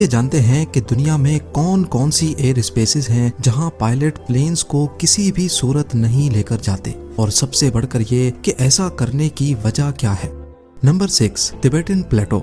ये जानते हैं कि दुनिया में कौन कौन सी एयर स्पेसेस हैं जहां पायलट प्लेन्स को किसी भी सूरत नहीं लेकर जाते, और सबसे बढ़कर ये कि ऐसा करने की वजह क्या है। नंबर 6, तिबेटन प्लेटो।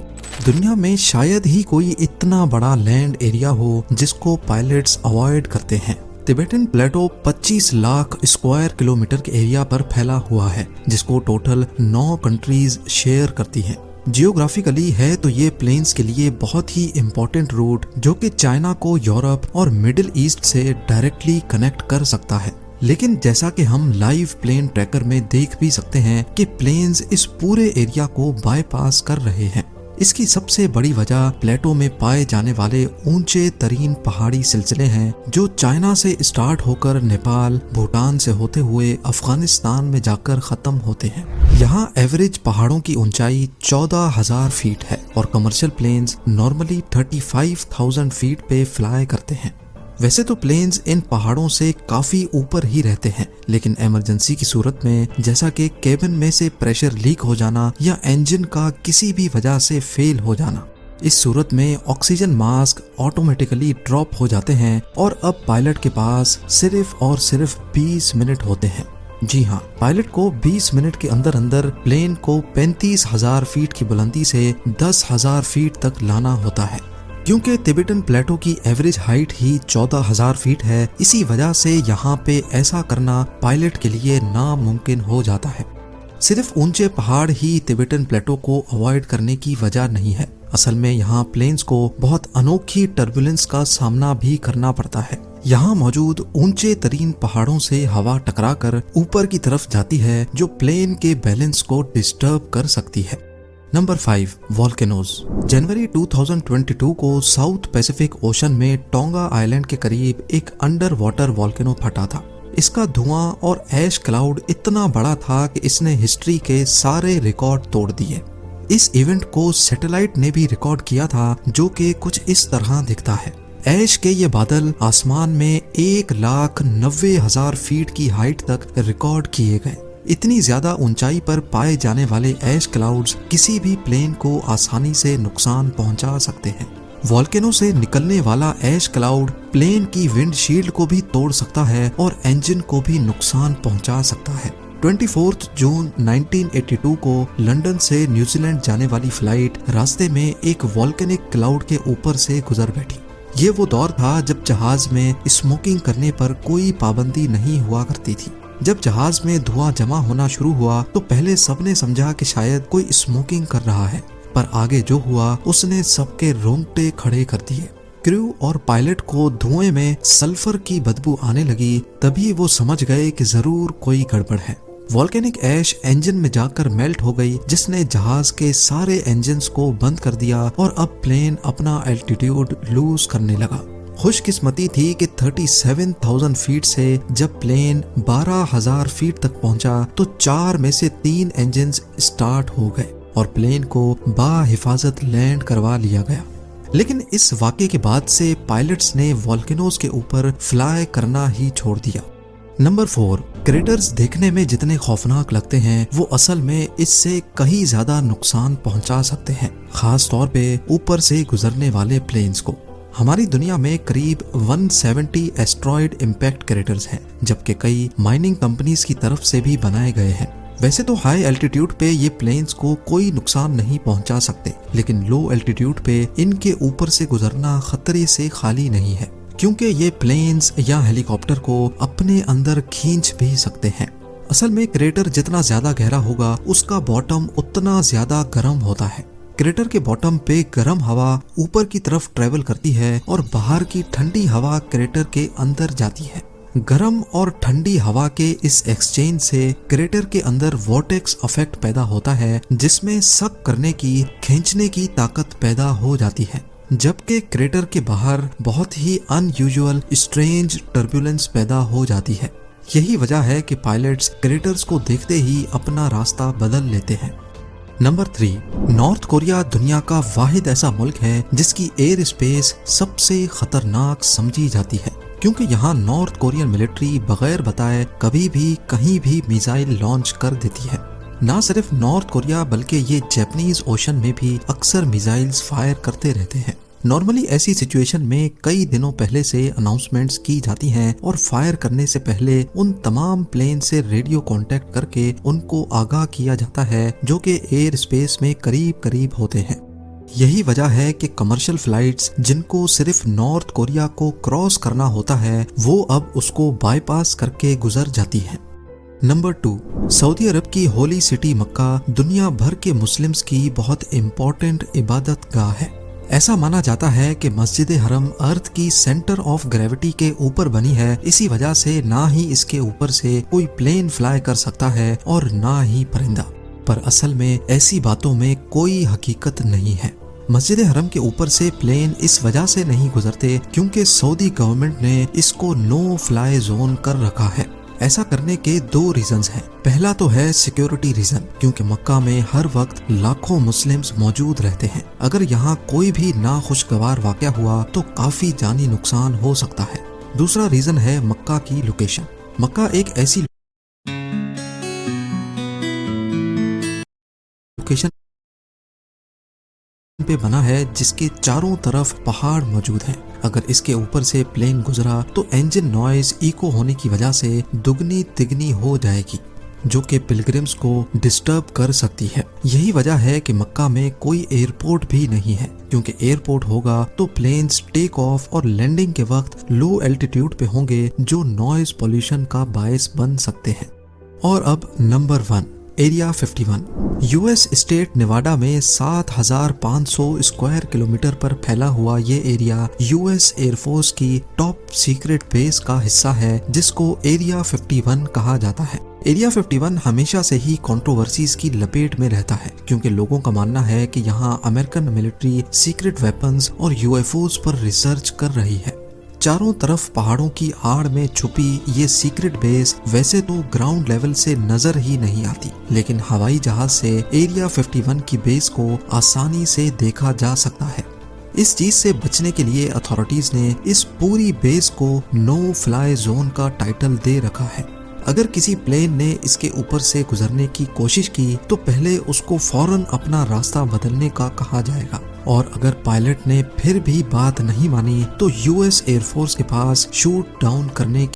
दुनिया में शायद ही कोई इतना बड़ा लैंड एरिया हो जिसको पायलट्स अवॉइड करते हैं। तिबेटन प्लेटो 25 लाख स्क्वायर किलोमीटर के एरिया पर फैला हुआ है, जिसको टोटल 9 कंट्रीज शेयर करती हैं। जियोग्राफिकली है तो ये प्लेन्स के लिए बहुत ही इम्पोर्टेंट रूट जो कि चाइना को यूरोप और मिडिल ईस्ट से डायरेक्टली कनेक्ट कर सकता है। लेकिन जैसा कि हम लाइव प्लेन ट्रैकर में देख भी सकते हैं कि प्लेन्स इस पूरे एरिया को बाईपास कर रहे हैं। इसकी सबसे बड़ी वजह प्लेटो में पाए जाने वाले ऊंचे तरीन पहाड़ी सिलसिले हैं जो चाइना से स्टार्ट होकर नेपाल, भूटान से होते हुए अफगानिस्तान में जाकर खत्म होते हैं। यहाँ एवरेज पहाड़ों की ऊंचाई 14,000 फीट है और कमर्शियल प्लेन्स नॉर्मली 35,000 फीट पे फ्लाई करते हैं। वैसे तो प्लेन्स इन पहाड़ों से काफी ऊपर ही रहते हैं, लेकिन इमरजेंसी की सूरत में जैसा कि केबिन में से प्रेशर लीक हो जाना या इंजन का किसी भी वजह से फेल हो जाना, इस सूरत में ऑक्सीजन मास्क ऑटोमेटिकली ड्रॉप हो जाते हैं और अब पायलट के पास सिर्फ और सिर्फ 20 मिनट होते हैं। जी हाँ, पायलट को 20 मिनट के अंदर अंदर प्लेन को 35,000 फीट की बुलंदी से 10,000 फीट तक लाना होता है। क्योंकि तिबेटन प्लेटो की एवरेज हाइट ही 14,000 फीट है, इसी वजह से यहाँ पे ऐसा करना पायलट के लिए नामुमकिन हो जाता है। सिर्फ ऊंचे पहाड़ ही तिबेटन प्लेटो को अवॉइड करने की वजह नहीं है। असल में यहाँ प्लेन्स को बहुत अनोखी टर्बुलेंस का सामना भी करना पड़ता है। यहाँ मौजूद ऊंचे तरीन पहाड़ों से हवा टकराकर ऊपर की तरफ जाती है जो प्लेन के बैलेंस को डिस्टर्ब कर सकती है। Number 5, volcanoes. जनवरी 2022 को साउथ पैसिफिक ओशन में टोंगा आइलैंड के करीब एक अंडर वाटर वॉल्केनो फटा था। इसका धुआं और ऐश क्लाउड इतना बड़ा था कि इसने हिस्ट्री के सारे रिकॉर्ड तोड़ दिए। इस इवेंट को सैटेलाइट ने भी रिकॉर्ड किया था, जो कि कुछ इस तरह दिखता है। ऐश के ये बादल आसमान में 1,90,000 फीट की हाइट तक रिकॉर्ड किए गए। इतनी ज्यादा ऊंचाई पर पाए जाने वाले ऐश क्लाउड्स किसी भी प्लेन को आसानी से नुकसान पहुंचा सकते हैं। वॉल्केनो से निकलने वाला ऐश क्लाउड प्लेन की विंडशील्ड को भी तोड़ सकता है और इंजन को भी नुकसान पहुंचा सकता है। 24 जून 1982 को लंदन से न्यूजीलैंड जाने वाली फ्लाइट रास्ते में एक वॉल्केनिक क्लाउड के ऊपर से गुजर बैठी। ये वो दौर था जब जहाज में स्मोकिंग करने पर कोई पाबंदी नहीं हुआ करती थी। जब जहाज में धुआं जमा होना शुरू हुआ तो पहले सबने समझा कि शायद कोई स्मोकिंग कर रहा है, पर आगे जो हुआ उसने सबके रोंगटे खड़े कर दिए। क्रू और पायलट को धुएं में सल्फर की बदबू आने लगी, तभी वो समझ गए कि जरूर कोई गड़बड़ है। वॉल्केनिक ऐश इंजन में जाकर मेल्ट हो गई, जिसने जहाज के सारे इंजन्स को बंद कर दिया और अब प्लेन अपना एल्टीट्यूड लूज करने लगा। खुशकिस्मती थी कि 37,000 फीट से जब प्लेन 12,000 फीट तक पहुंचा तो 4 में से 3 इंजन्स स्टार्ट हो गए और प्लेन को बाहिफाजत लैंड करवा लिया गया। लेकिन इस वाक़े के बाद से पायलट्स ने वॉल्केनोज के ऊपर फ्लाई करना ही छोड़ दिया। नंबर 4, क्रेटर्स देखने में जितने खौफनाक लगते हैं वो असल में इससे कहीं ज्यादा नुकसान पहुंचा सकते हैं, खास तौर पे ऊपर से गुजरने वाले प्लेन्स को। हमारी दुनिया में करीब 170 एस्ट्रॉयड इम्पैक्ट क्रेटर्स हैं, जबकि कई माइनिंग कंपनीज की तरफ से भी बनाए गए हैं। वैसे तो हाई एल्टीट्यूड पे ये प्लेन्स को कोई नुकसान नहीं पहुंचा सकते, लेकिन लो एल्टीट्यूड पे इनके ऊपर से गुजरना खतरे से खाली नहीं है, क्योंकि ये प्लेन्स या हेलीकॉप्टर को अपने अंदर खींच भी सकते हैं। असल में क्रेटर जितना ज्यादा गहरा होगा उसका बॉटम उतना ज्यादा गर्म होता है। क्रेटर के बॉटम पे गर्म हवा ऊपर की तरफ ट्रेवल करती है और बाहर की ठंडी हवा क्रेटर के अंदर जाती है। गर्म और ठंडी हवा के इस एक्सचेंज से क्रेटर के अंदर वॉर्टेक्स इफेक्ट पैदा होता है, जिसमें सक करने की, खींचने की ताकत पैदा हो जाती है, जबकि क्रेटर के बाहर बहुत ही अनयूजुअल स्ट्रेंज टर्बुलेंस पैदा हो जाती है। यही वजह है कि पायलट्स क्रेटर्स को देखते ही अपना रास्ता बदल लेते हैं। नंबर 3, नॉर्थ कोरिया दुनिया का वाहिद ऐसा मुल्क है जिसकी एयर स्पेस सबसे खतरनाक समझी जाती है, क्योंकि यहाँ नॉर्थ कोरियन मिलिट्री बगैर बताए कभी भी कहीं भी मिसाइल लॉन्च कर देती है। ना सिर्फ नॉर्थ कोरिया बल्कि ये जापानीज ओशन में भी अक्सर मिसाइल्स फायर करते रहते हैं। नॉर्मली ऐसी सिचुएशन में कई दिनों पहले से अनाउंसमेंट्स की जाती हैं और फायर करने से पहले उन तमाम प्लेन से रेडियो कांटेक्ट करके उनको आगाह किया जाता है जो कि एयर स्पेस में करीब करीब होते हैं। यही वजह है कि कमर्शियल फ्लाइट्स जिनको सिर्फ नॉर्थ कोरिया को क्रॉस करना होता है वो अब उसको बाईपास करके गुजर जाती है। नंबर 2, सऊदी अरब की होली सिटी मक्का दुनिया भर के मुस्लिम्स की बहुत इम्पोर्टेंट इबादत गाह है। ऐसा माना जाता है कि मस्जिद हरम अर्थ की सेंटर ऑफ ग्रेविटी के ऊपर बनी है, इसी वजह से ना ही इसके ऊपर से कोई प्लेन फ्लाई कर सकता है और ना ही परिंदा। पर असल में ऐसी बातों में कोई हकीकत नहीं है। मस्जिद हरम के ऊपर से प्लेन इस वजह से नहीं गुजरते क्योंकि सऊदी गवर्नमेंट ने इसको नो फ्लाई जोन कर रखा है। ऐसा करने के 2 रीजंस हैं। पहला तो है सिक्योरिटी रीजन, क्योंकि मक्का में हर वक्त लाखों मुस्लिम्स मौजूद रहते हैं। अगर यहाँ कोई भी नाखुशगवार वाकया हुआ तो काफी जानी नुकसान हो सकता है। दूसरा रीजन है मक्का की लोकेशन। मक्का एक ऐसी लोकेशन पे बना है जिसके चारों तरफ पहाड़ मौजूद हैं। अगर इसके ऊपर से प्लेन गुजरा तो इंजन नॉइज इको होने की वजह से दुगनी तिगनी हो जाएगी, जो कि पिलग्रिम्स को डिस्टर्ब कर सकती है। यही वजह है कि मक्का में कोई एयरपोर्ट भी नहीं है, क्योंकि एयरपोर्ट होगा तो प्लेन्स टेक ऑफ और लैंडिंग के वक्त लो एल्टीट्यूड पे होंगे जो नॉइज पोल्यूशन का बायस बन सकते हैं। और अब number 1, area 51। US state Nevada में 7,500 स्क्वायर किलोमीटर पर फैला हुआ ये एरिया यूएस एयरफोर्स की टॉप सीक्रेट बेस का हिस्सा है, जिसको एरिया 51 कहा जाता है। एरिया 51 हमेशा से ही कंट्रोवर्सीज की लपेट में रहता है, क्योंकि लोगों का मानना है कि यहाँ अमेरिकन मिलिट्री सीक्रेट वेपन्स और यूएफओज पर रिसर्च कर रही है। चारों तरफ पहाड़ों की आड़ में छुपी ये सीक्रेट बेस वैसे तो ग्राउंड लेवल से नजर ही नहीं आती, लेकिन हवाई जहाज से एरिया 51 की बेस को आसानी से देखा जा सकता है। इस चीज से बचने के लिए अथॉरिटीज ने इस पूरी बेस को नो फ्लाई जोन का टाइटल दे रखा है। अगर किसी प्लेन ने इसके ऊपर से गुजरने की कोशिश की तो पहले उसको फौरन अपना रास्ता बदलने का कहा जाएगा, और अगर पायलट ने फिर भी बात नहीं मानी तो यूएस एयरफोर्स के पास शूट डाउन करने